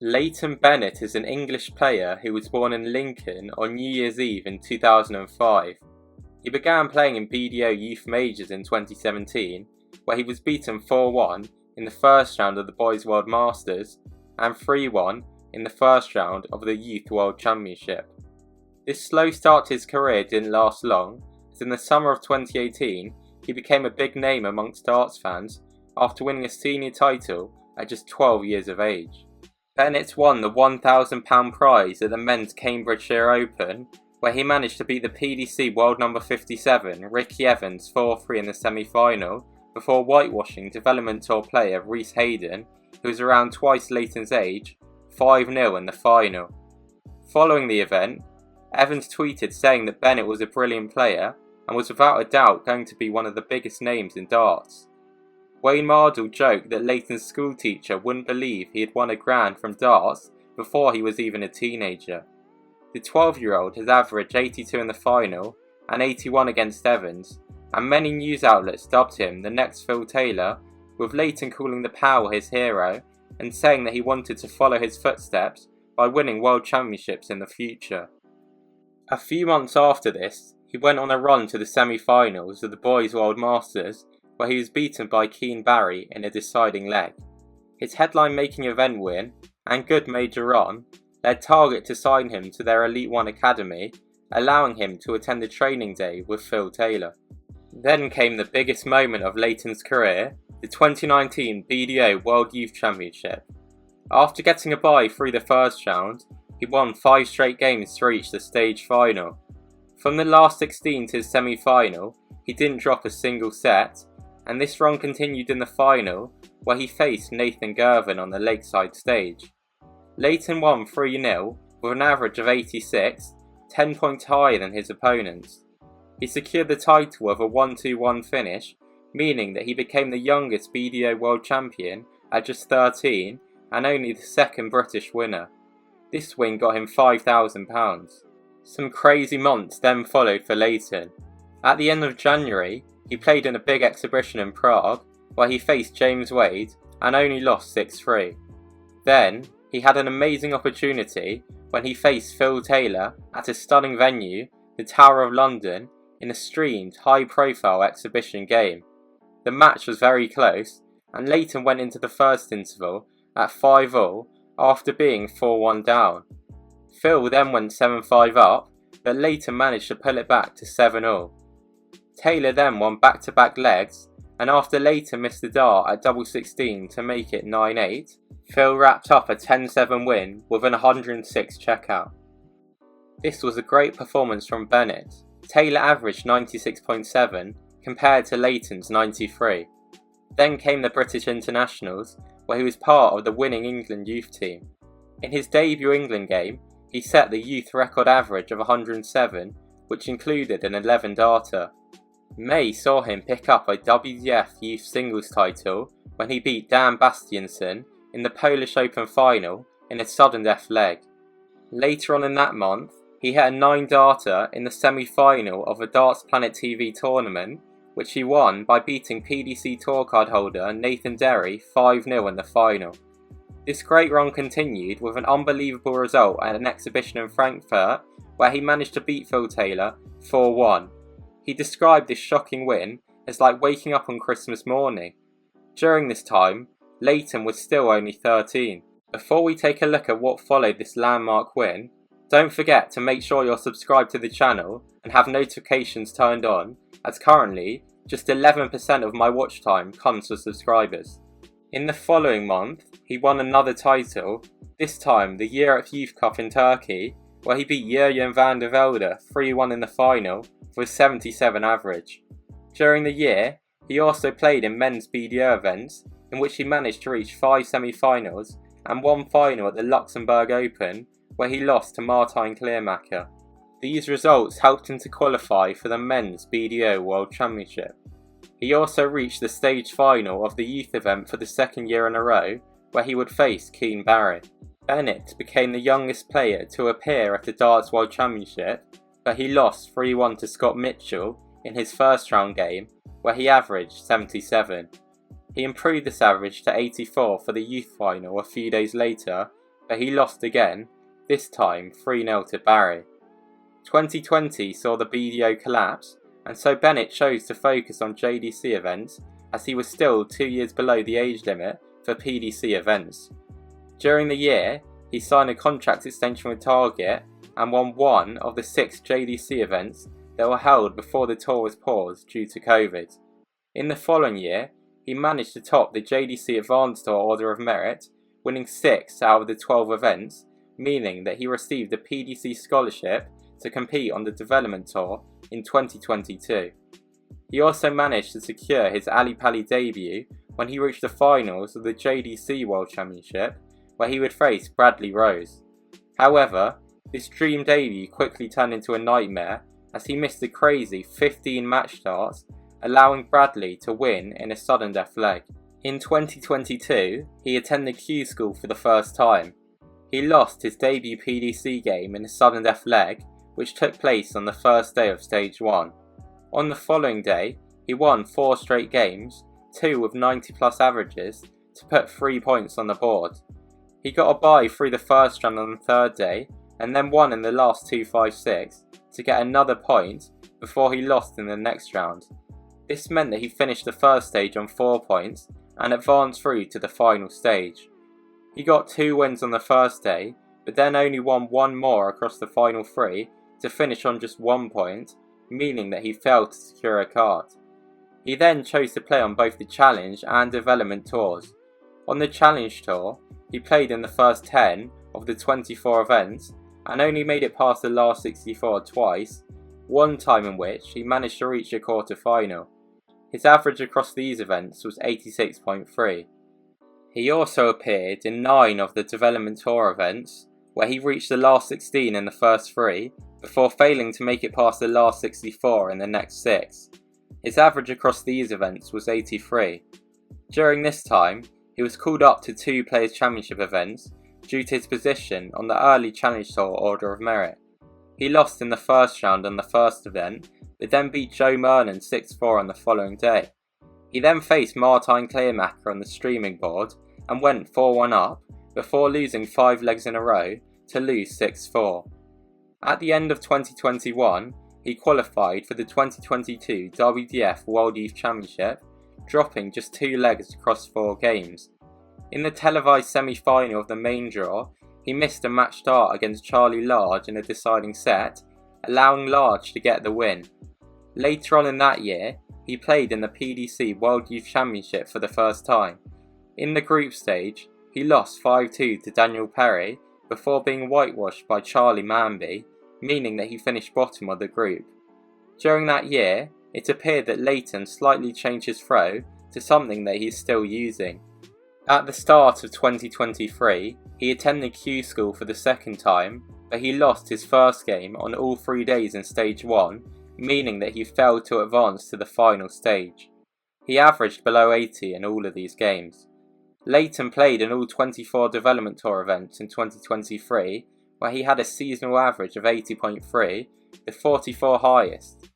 Leighton Bennett is an English player who was born in Lincoln on New Year's Eve in 2005. He began playing in BDO Youth Majors in 2017, where he was beaten 4-1 in the first round of the Boys World Masters and 3-1 in the first round of the Youth World Championship. This slow start to his career didn't last long, as in the summer of 2018 he became a big name amongst darts fans after winning a senior title at just 12 years of age. Bennett won the £1,000 prize at the men's Cambridgeshire Open, where he managed to beat the PDC world number 57 Ricky Evans 4-3 in the semi-final before whitewashing Development Tour player Reece Hayden, who was around twice Leighton's age, 5-0 in the final. Following the event, Evans tweeted saying that Bennett was a brilliant player and was without a doubt going to be one of the biggest names in darts. Wayne Mardle joked that Leighton's schoolteacher wouldn't believe he had won a grand from darts before he was even a teenager. The 12-year-old has averaged 82 in the final and 81 against Evans, and many news outlets dubbed him the next Phil Taylor, with Leighton calling the Power his hero and saying that he wanted to follow his footsteps by winning world championships in the future. A few months after this, he went on a run to the semi-finals of the Boys World Masters, where he was beaten by Keane Barry in a deciding leg. His headline-making event win, and good major run, led Target to sign him to their Elite One Academy, allowing him to attend a training day with Phil Taylor. Then came the biggest moment of Leighton's career, the 2019 BDO World Youth Championship. After getting a bye through the first round, he won 5 straight games to reach the stage final. From the last 16 to his semi-final, he didn't drop a single set, and this run continued in the final, where he faced Nathan Girvan on the Lakeside stage. Leighton won 3-0 with an average of 86, 10 points higher than his opponents. He secured the title with a 1-2-1 finish, meaning that he became the youngest BDO World Champion at just 13 and only the second British winner. This win got him £5,000. Some crazy months then followed for Leighton. At the end of January, he played in a big exhibition in Prague, where he faced James Wade and only lost 6-3. Then, he had an amazing opportunity when he faced Phil Taylor at a stunning venue, the Tower of London, in a streamed, high-profile exhibition game. The match was very close, and Leighton went into the first interval at 5-all after being 4-1 down. Phil then went 7-5 up, but Leighton managed to pull it back to 7-all. Taylor then won back-to-back legs, and after Leighton missed the dart at double 16 to make it 9-8, Phil wrapped up a 10-7 win with an 106 checkout. This was a great performance from Bennett. Taylor averaged 96.7 compared to Leighton's 93. Then came the British Internationals, where he was part of the winning England youth team. In his debut England game, he set the youth record average of 107, which included an 11-darter. May saw him pick up a WTF youth singles title when he beat Dan Bastiansen in the Polish Open final in a sudden death leg. Later on in that month, he hit a 9-darter in the semi-final of a Darts Planet TV tournament, which he won by beating PDC tour card holder Nathan Derry 5-0 in the final. This great run continued with an unbelievable result at an exhibition in Frankfurt, where he managed to beat Phil Taylor 4-1. He described this shocking win as like waking up on Christmas morning. During this time, Leighton was still only 13. Before we take a look at what followed this landmark win, don't forget to make sure you're subscribed to the channel and have notifications turned on, as currently, just 11% of my watch time comes for subscribers. In the following month, he won another title, this time the Europe Youth Cup in Turkey, where he beat Jurjen van der Velde 3-1 in the final for a 77 average. During the year, he also played in men's BDO events, in which he managed to reach 5 semi-finals and 1 final at the Luxembourg Open, where he lost to Martijn Kleermaker. These results helped him to qualify for the men's BDO World Championship. He also reached the stage final of the youth event for the second year in a row, where he would face Keane Barry. Bennett became the youngest player to appear at a Darts World Championship, but he lost 3-1 to Scott Mitchell in his first round game, where he averaged 77. He improved this average to 84 for the youth final a few days later, but he lost again, this time 3-0 to Barry. 2020 saw the BDO collapse, and so Bennett chose to focus on JDC events as he was still 2 years below the age limit for PDC events. During the year, he signed a contract extension with Target and won one of the 6 JDC events that were held before the tour was paused due to COVID. In the following year, he managed to top the JDC Advanced Tour Order of Merit, winning 6 out of the 12 events, meaning that he received a PDC scholarship to compete on the Development Tour in 2022. He also managed to secure his Ali Pali debut when he reached the finals of the JDC World Championship, where he would face Bradley Rose. However, this dream debut quickly turned into a nightmare as he missed a crazy 15 match starts, allowing Bradley to win in a sudden death leg. In 2022, he attended Q School for the first time. He lost his debut PDC game in a sudden death leg, which took place on the first day of Stage 1. On the following day, he won 4 straight games, 2 with 90 plus averages, to put 3 points on the board. He got a bye through the first round on the third day, and then won in the last 2-5-6 to get another point before he lost in the next round. This meant that he finished the first stage on 4 points and advanced through to the final stage. He got 2 wins on the first day, but then only won 1 more across the final 3 to finish on just 1 point, meaning that he failed to secure a card. He then chose to play on both the Challenge and Development tours. On the Challenge tour, he played in the first 10 of the 24 events and only made it past the last 64 twice, one time in which he managed to reach a quarter-final. His average across these events was 86.3. He also appeared in 9 of the Development Tour events, where he reached the last 16 in the first 3, before failing to make it past the last 64 in the next 6. His average across these events was 83. During this time, he was called up to 2 Players' Championship events due to his position on the early Challenge Tour Order of Merit. He lost in the first round on the first event, but then beat Joe Mernon 6-4 on the following day. He then faced Martijn Kleermaker on the streaming board and went 4-1 up, before losing 5 legs in a row to lose 6-4. At the end of 2021, he qualified for the 2022 WTF World Youth Championship, dropping just 2 legs across 4 games. In the televised semi-final of the main draw, he missed a match start against Charlie Large in a deciding set, allowing Large to get the win. Later on in that year, he played in the PDC World Youth Championship for the first time. In the group stage, he lost 5-2 to Daniel Perry before being whitewashed by Charlie Manby, meaning that he finished bottom of the group. During that year, it appeared that Leighton slightly changed his throw to something that he is still using. At the start of 2023, he attended Q School for the second time, but he lost his first game on all 3 days in Stage 1, meaning that he failed to advance to the final stage. He averaged below 80 in all of these games. Leighton played in all 24 Development Tour events in 2023, where he had a seasonal average of 80.3, the 44 highest.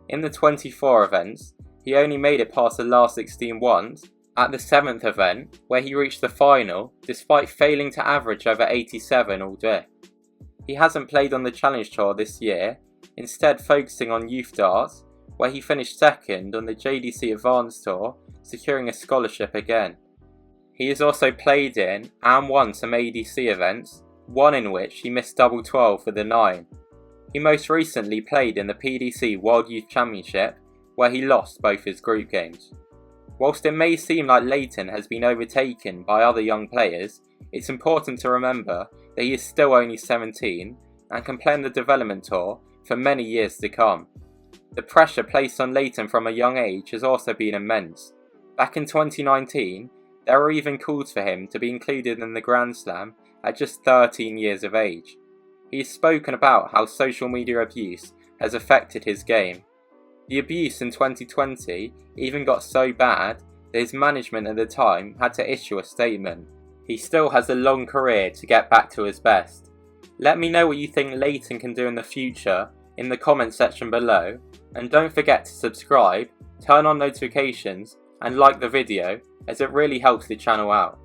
In the 24 events, he only made it past the last 16 once, at the 7th event, where he reached the final, despite failing to average over 87 all day. He hasn't played on the Challenge Tour this year, instead focusing on youth darts, where he finished second on the JDC Advanced Tour, securing a scholarship again. He has also played in and won some ADC events, one in which he missed double 12 for the 9. He most recently played in the PDC World Youth Championship, where he lost both his group games. Whilst it may seem like Leighton has been overtaken by other young players, it's important to remember that he is still only 17 and can play on the Development Tour for many years to come. The pressure placed on Leighton from a young age has also been immense. Back in 2019, there were even calls for him to be included in the Grand Slam at just 13 years of age. He has spoken about how social media abuse has affected his game. The abuse in 2020 even got so bad that his management at the time had to issue a statement. He still has a long career to get back to his best. Let me know what you think Leighton can do in the future in the comment section below, and don't forget to subscribe, turn on notifications and like the video, as it really helps the channel out.